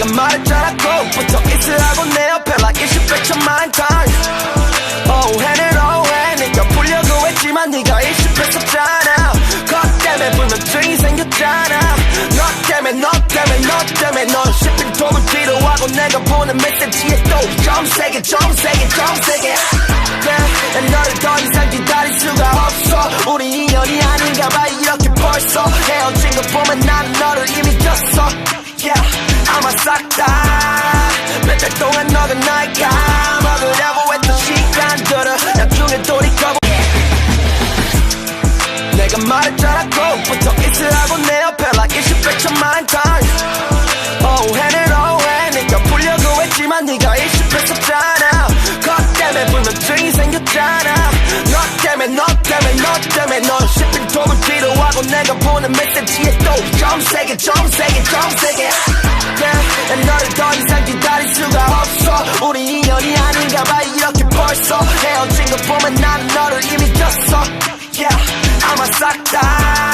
내가 말했잖아 꼭부터 있으라고 내 옆에 like 20백천만 times 오해는 오해 네가 보려고 했지만 네가 일십했었잖아 것 때문에 불면증이 생겼잖아 너 때문에 넌 쇼핑톡을 뒤로하고 내가 보낸 메시지에 또 좀 세게 난 너를 더 이상 기다릴 수가 없어 우리 인연이 아닌가 봐 이렇게 벌써 헤어진 거 보면 난 너를 이미 졌어 yeah 아마 싹 다 몇 달 동안 너가 날 까먹으려고 했던 시간들을 나중에 돌이켜보 내가 말했잖아 꼭부터 있으라고 내 옆에 like 20백천만 times 오해는 오해 네가 보려고 했지만 네가 일십했었잖아 것 때문에 불면증이 생겼잖아 너 때문에 넌 쇼핑톡을 뒤로하고 내가 보낸 메시지에 또 좀 세게 난 너를 더 이상 기다릴 수가 없어 우리 인연이 아닌가 봐 이렇게 벌써 헤어진 거 보면 난 너를 이미 졌어 yeah 아마 싹 다